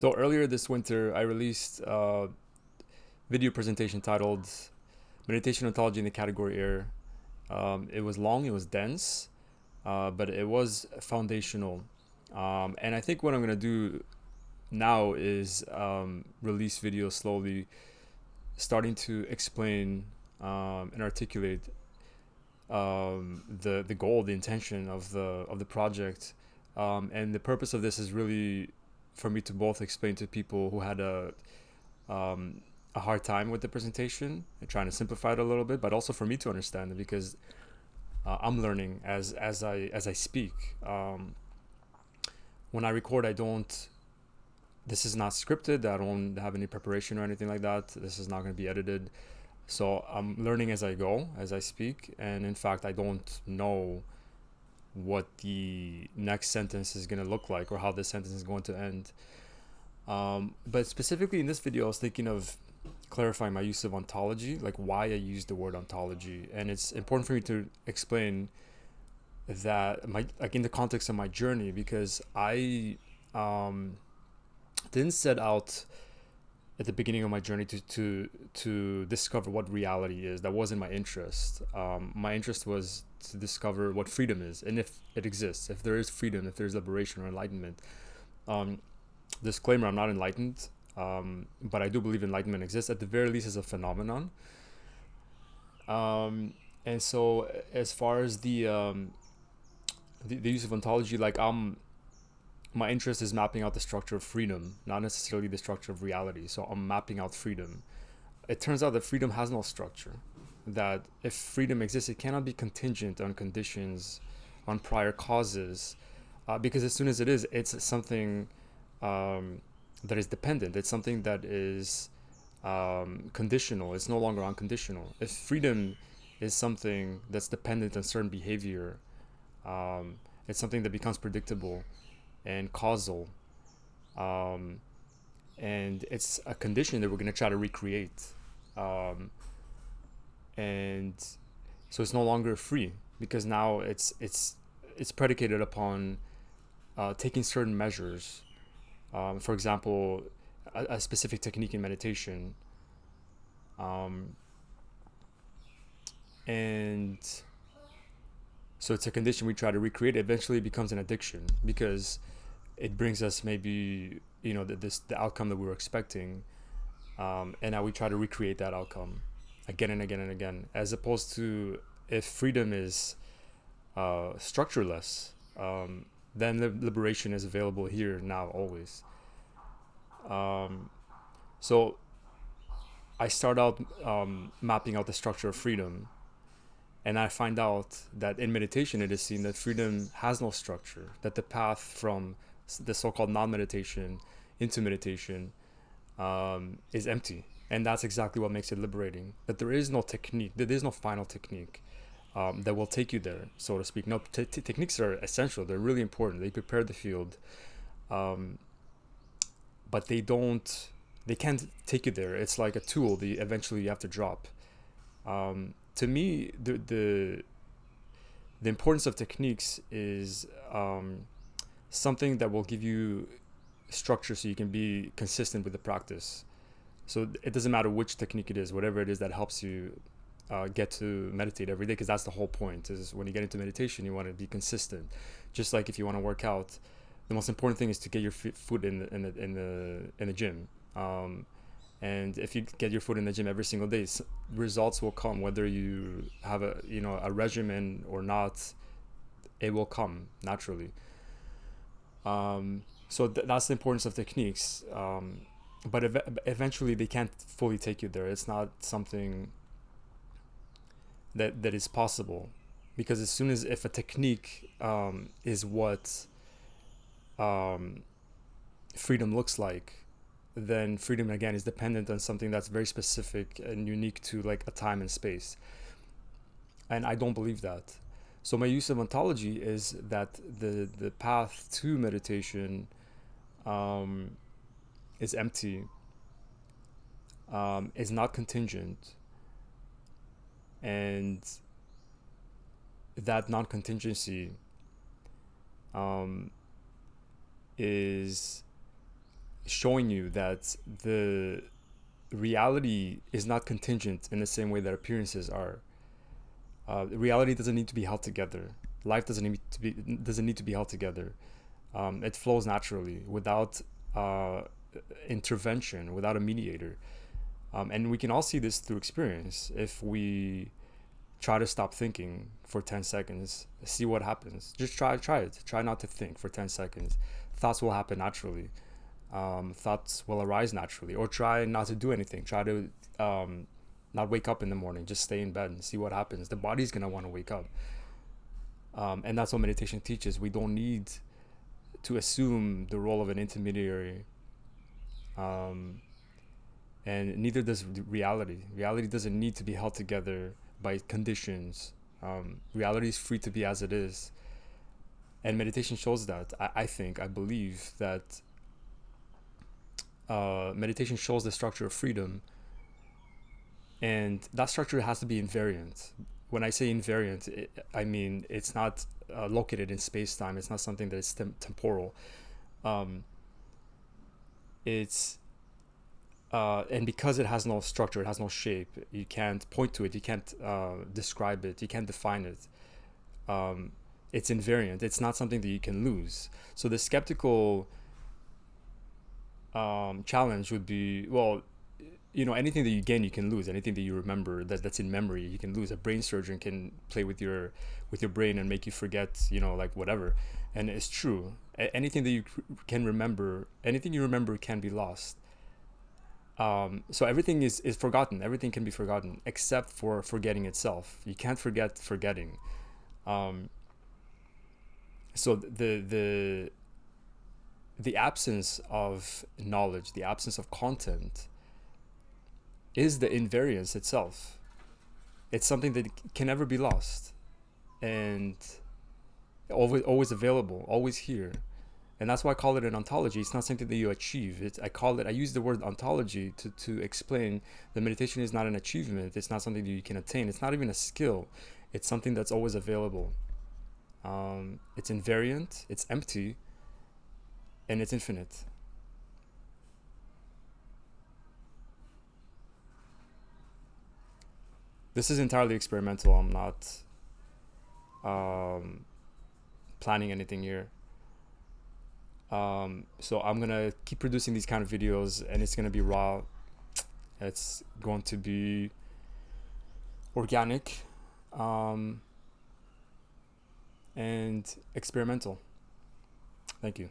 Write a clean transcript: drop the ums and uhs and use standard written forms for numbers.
So earlier this winter, I released a video presentation titled Meditation Ontology in the Category Air. It was long, it was dense, but it was foundational. And I think what I'm going to do now is release videos slowly, starting to explain and articulate the goal, the intention of the project. And the purpose of this is really for me to both explain to people who had a hard time with the presentation and trying to simplify it a little bit, but also for me to understand it because I'm learning as I speak. When I record, I don't. This is not scripted. I don't have any preparation or anything like that. This is not going to be edited. So I'm learning as I go, as I speak, and in fact, I don't know what the next sentence is going to look like or how this sentence is going to end. But specifically in this video, I was thinking of clarifying my use of ontology, like why I use the word ontology. And it's important for me to explain that like in the context of my journey, because I didn't set out at the beginning of my journey to discover what reality is. That wasn't my interest. My interest was to discover what freedom is and if it exists, if there is freedom, if there's liberation or enlightenment. Um, Disclaimer: I'm not enlightened, but I do believe enlightenment exists at the very least as a phenomenon. And so, as far as the use of ontology, like my interest is mapping out the structure of freedom, not necessarily the structure of reality. So I'm mapping out freedom. It turns out that freedom has no structure. That if freedom exists, it cannot be contingent on conditions, on prior causes, because as soon as it is, it's something that is dependent. It's something that is conditional. It's no longer unconditional. If freedom is something that's dependent on certain behavior, it's something that becomes predictable and causal, um, and it's a condition that we're going to try to recreate, um, and so it's no longer free because now it's predicated upon taking certain measures. For example, a specific technique in meditation, um, and so it's a condition we try to recreate. Eventually, it becomes an addiction because it brings us maybe the outcome that we were expecting, and now we try to recreate that outcome again and again and again. As opposed to if freedom is structureless, then liberation is available here now always. Um, so I start out mapping out the structure of freedom, and I find out that in meditation it is seen that freedom has no structure, that the path from the so-called non-meditation into meditation is empty. And that's exactly what makes it liberating. That there is no technique, there is no final technique that will take you there, so to speak. No, techniques are essential, they're really important, they prepare the field, um, but they can't take you there. It's like a tool that eventually you have to drop. To me, the importance of techniques is something that will give you structure so you can be consistent with the practice. So it doesn't matter which technique it is, whatever it is that helps you get to meditate every day, because that's the whole point. Is when you get into meditation, you want to be consistent. Just like if you want to work out, the most important thing is to get your foot in the gym. And if you get your foot in the gym every single day, results will come whether you have a regimen or not. It will come naturally. So that's the importance of techniques. But eventually they can't fully take you there. It's not something that is possible, because as soon as if a technique is what um, freedom looks like, then freedom again is dependent on something that's very specific and unique to like a time and space. And I don't believe that. So my use of ontology is that the path to meditation um, is empty, is not contingent, and that non-contingency um, is showing you that the reality is not contingent in the same way that appearances are. Reality doesn't need to be held together. Life doesn't need to be held together. It flows naturally without uh, intervention, without a mediator. And we can all see this through experience. If we try to stop thinking for 10 seconds, see what happens. Just try it. Try not to think for 10 seconds. Thoughts will happen naturally. Thoughts will arise naturally. Or try not to do anything. Try to not wake up in the morning. Just stay in bed and see what happens. The body's going to want to wake up. And that's what meditation teaches. We don't need to assume the role of an intermediary. And neither does reality. Reality doesn't need to be held together by conditions. Reality is free to be as it is. And meditation shows that. I believe that meditation shows the structure of freedom. And that structure has to be invariant. When I say invariant, I mean it's not located in space-time. It's not something that is temporal. It's and because it has no structure, it has no shape, you can't point to it, you can't describe it, you can't define it. It's invariant. It's not something that you can lose. So the skeptical challenge would be, well, anything that you gain, you can lose. Anything that you remember that's in memory, you can lose. A brain surgeon can play with your brain and make you forget, like whatever. And it's true. Anything that you can remember, anything you remember can be lost. So everything is forgotten. Everything can be forgotten except for forgetting itself. You can't forget forgetting. So the absence of knowledge, the absence of content, is the invariance itself. It's something that can never be lost, and always available, always here. And that's why I call it an ontology. It's not something that you achieve. I use the word ontology to explain that meditation is not an achievement. It's not something that you can attain. It's not even a skill. It's something that's always available. It's invariant, it's empty, and it's infinite. This is entirely experimental. I'm not planning anything here. So I'm gonna keep producing these kind of videos, and it's gonna be raw. It's going to be organic, and experimental. Thank you.